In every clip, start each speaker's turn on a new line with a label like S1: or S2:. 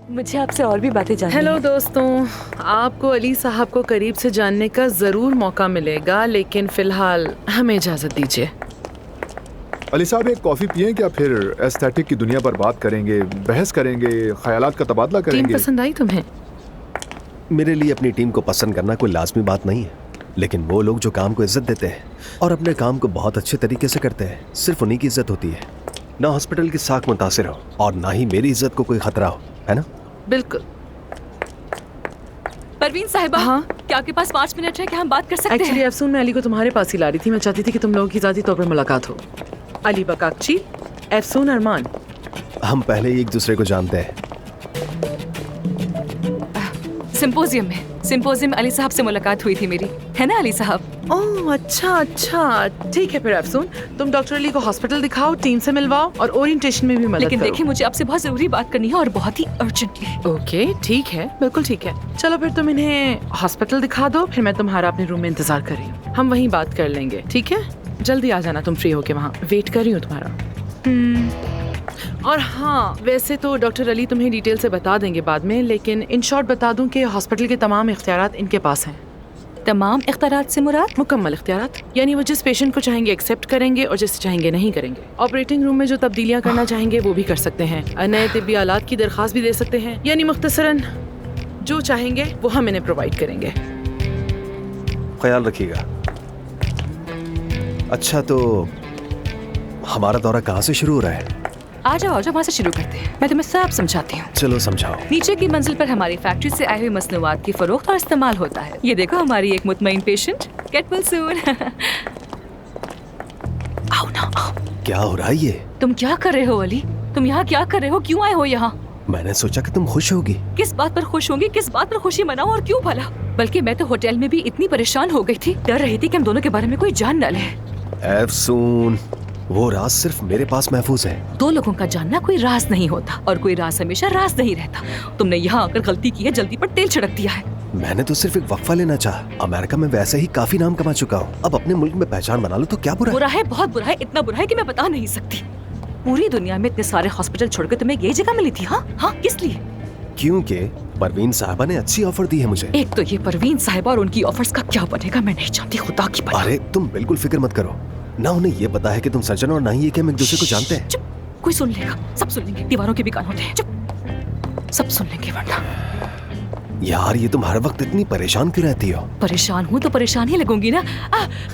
S1: मुझे आपसे और भी बातें जाननी
S2: हेलो
S1: है।
S2: दोस्तों, आपको अली साहब को करीब से जानने का जरूर मौका मिलेगा, लेकिन फिलहाल हमें इजाजत दीजिए।
S3: अली साहब एक कॉफी पिए क्या? फिर एस्थेटिक की दुनिया पर बात करेंगे, बहस करेंगे, ख्यालात का तबादला
S2: टीम
S3: करेंगे।
S2: पसंद आई तुम्हें?
S4: मेरे लिए अपनी टीम को पसंद करना कोई लाजमी बात नहीं है, लेकिन वो लोग जो काम को इज्जत देते हैं और अपने काम को बहुत अच्छे तरीके से करते हैं, सिर्फ उन्हीं की इज्जत होती है। ना हॉस्पिटल की साख मुतासिर हो और ना ही मेरी इज्जत को कोई खतरा हो, है ना?
S2: बिल्कुल।
S1: परवीन साहिबा,
S2: हाँ?
S1: क्या आपके पास 5 मिनट है? क्या हम बात कर सकते
S2: एक्चुअली
S1: हैं?
S2: अफसून मैं अली को तुम्हारे पास ही ला रही थी। मैं चाहती थी कि तुम लोगों की ज़ाती तौर पर मुलाकात हो। अली बकाकची, अफसून अरमान।
S4: हम पहले ही एक दूसरे को जानते हैं।
S1: सिंपोजियम में अली साहब से मुलाकात हुई थी मेरी, है ना अली साहब?
S2: ओह अच्छा, ठीक है। फिर अफसून, तुम डॉक्टर अली को हॉस्पिटल दिखाओ, टीम से मिलवाओ और ओरिएंटेशन में भी मदद
S1: लेकिन
S2: करो।
S1: देखिए, मुझे आपसे बहुत जरूरी बात करनी है और बहुत ही अर्जेंटली।
S2: ओके, ठीक है, बिल्कुल ठीक है। चलो फिर तुम इन्हें हॉस्पिटल दिखा दो, फिर मैं तुम्हारा अपने रूम में इंतजार कर रही हूँ। हम वहीं बात कर लेंगे, ठीक है? जल्दी आ जाना तुम फ्री होके, वहाँ वेट कर रही हूँ तुम्हारा। और हाँ, वैसे तो डॉक्टर अली तुम्हें डिटेल से बता देंगे बाद में, लेकिन इन शॉर्ट बता दूं कि हॉस्पिटल के तमाम इख्तियारात इनके पास हैं।
S1: तमाम इख्तियारात से मुराद?
S2: मुकम्मल इख्तियारात, यानी वो जिस पेशेंट को चाहेंगे एक्सेप्ट करेंगे और जिसे चाहेंगे नहीं करेंगे। ऑपरेटिंग रूम में जो तब्दीलियां करना चाहेंगे वो भी कर सकते हैं। नए तिब्बी आलात की दरख्वास्त भी दे सकते हैं, यानी मुख्तसरन जो चाहेंगे वो हम इन्हें प्रोवाइड करेंगे।
S4: ख्याल रखिएगा। अच्छा, तो हमारा दौरा कहाँ से शुरू हो रहा है?
S1: आ जाओ वहाँ से शुरू करते हैं। मैं तुम्हें सब समझाती हूँ।
S4: चलो समझाओ।
S1: नीचे की मंजिल पर हमारी फैक्ट्री से आए हुए मसनूआत की फरोख्त और इस्तेमाल होता है। ये देखो हमारी एक मुतमईन पेशेंट, गेट वेल सून। आओ ना, आओ।
S4: क्या हो रहा है ये?
S1: तुम क्या कर रहे हो अली? तुम यहाँ क्या कर रहे हो? क्यों आए हो यहाँ?
S4: मैंने सोचा कि तुम खुश होगी।
S1: किस बात पर खुश होंगी? किस बात पर खुशी मनाऊं और क्यों भला? बल्कि मैं तो होटल में भी इतनी परेशान हो गई थी, डर रही थी कि हम दोनों के बारे में कोई जान न ले।
S4: अफसून, वो राज सिर्फ मेरे पास महफूज है।
S1: दो लोगों का जानना कोई राज नहीं होता और कोई राज हमेशा राज नहीं रहता। तुमने यहाँ आकर गलती की है, जल्दी पर तेल छिड़क दिया है।
S4: मैंने तो सिर्फ एक वक्फा लेना चाहा। अमेरिका में वैसे ही काफी नाम कमा चुका हूँ, अब अपने मुल्क में पहचान बना लो तो क्या बुरा है?
S1: बुरा है, बहुत बुरा है, इतना बुरा है कि मैं बता नहीं सकती। पूरी दुनिया में इतने सारे हॉस्पिटल छोड़कर तुम्हें यही जगह मिली थी? हाँ, किस लिए?
S4: क्योंकि परवीन साहबा ने अच्छी ऑफर दी है मुझे।
S1: एक तो ये परवीन साहिबा और उनकी ऑफर्स का क्या बनेगा मैं नहीं जानती, खुदा की पनाह।
S4: अरे तुम बिल्कुल फिक्र मत करो, ना उन्हें ये पता है कि तुम सर्जन और ना ही ये कि हम एक दूसरे को जानते हैं।
S1: चुप, कोई सुन लेगा, सब सुन लेंगे, दीवारों के भी कान होते हैं। चुप, सब सुन लेंगे वरना।
S4: यार, ये तुम हर वक्त इतनी परेशान क्यों रहती हो?
S1: परेशान हूँ तो परेशान ही लगूंगी ना।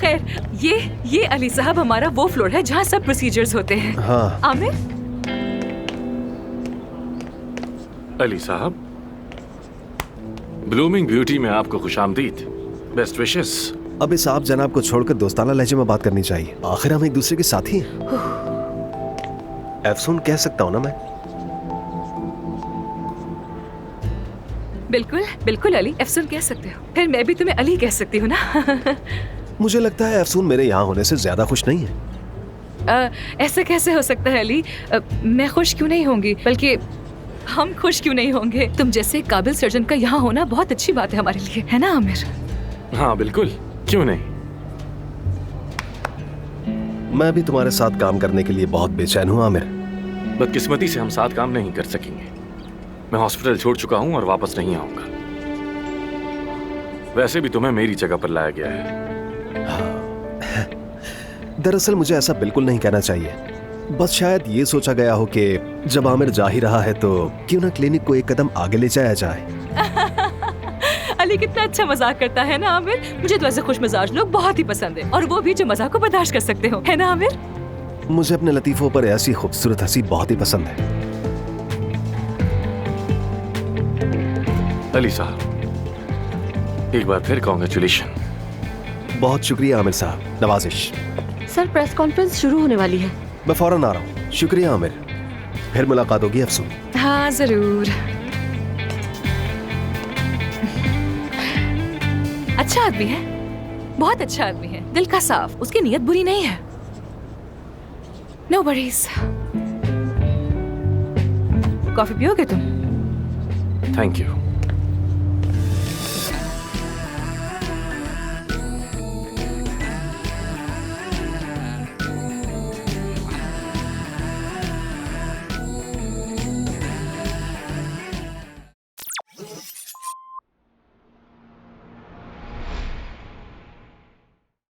S1: खैर, ये अली साहब हमारा वो फ्लोर है जहाँ सब प्रोसीजर्स होते हैं।
S4: हाँ।
S1: आमिर,
S5: अली साहब, ब्लूमिंग ब्यूटी में आपको खुशामदीद। Best wishes.
S4: अब इस आप जनाब को छोड़कर दोस्ताना लहजे में बात करनी चाहिए, आखिर हम एक दूसरे के साथी हैं। अफसून कह सकता हूँ ना मैं?
S1: बिल्कुल बिल्कुल अली, अफसून कह सकते हो। फिर मैं भी तुम्हें अली कह सकती हूँ ना।
S4: मुझे लगता है अफसून मेरे यहाँ होने से ज्यादा खुश नहीं है।
S1: ऐसा कैसे हो सकता है अली? मैं खुश क्यों नहीं होंगी, बल्कि हम खुश क्यों नहीं होंगे? तुम जैसे काबिल सर्जन का यहाँ होना बहुत अच्छी बात है हमारे लिए, है ना आमिर?
S5: हाँ बिल्कुल, क्यों नहीं।
S4: मैं भी तुम्हारे साथ काम करने के लिए बहुत बेचैन हूँ आमिर।
S5: बदकिस्मती से हम साथ काम नहीं कर सकेंगे। मैं हॉस्पिटल छोड़ चुका हूँ और वापस नहीं आऊंगा। वैसे भी तुम्हें मेरी जगह पर लाया गया है।
S4: हाँ। दरअसल मुझे ऐसा बिल्कुल नहीं कहना चाहिए, बस शायद ये सोचा गया हो कि जब आमिर जा ही रहा है तो क्यों ना क्लिनिक को एक कदम आगे ले जाया जाए।
S1: अली कितना अच्छा मजाक करता है ना आमिर। मुझे तो ऐसे खुश मिजाज लोग बहुत ही पसंद है, और वो भी जो मजाक को बर्दाश्त कर सकते हो, है ना आमिर?
S4: मुझे अपने लतीफों पर ऐसी खूबसूरत हंसी बहुत ही पसंद है।
S5: अली साहब, एक बार फिर कॉन्ग्रेचुलेशन।
S4: बहुत शुक्रिया आमिर साहब, नवाजिश।
S6: सर, प्रेस कॉन्फ्रेंस शुरू होने वाली है।
S4: मैं फौरन आ रहा हूँ। शुक्रिया आमिर, फिर मुलाकात होगी अफसून।
S1: हाँ जरूर। अच्छा आदमी है, बहुत अच्छा आदमी है, दिल का साफ, उसकी नीयत बुरी नहीं है। No worries. कॉफी पियोगे तुम?
S5: Thank you.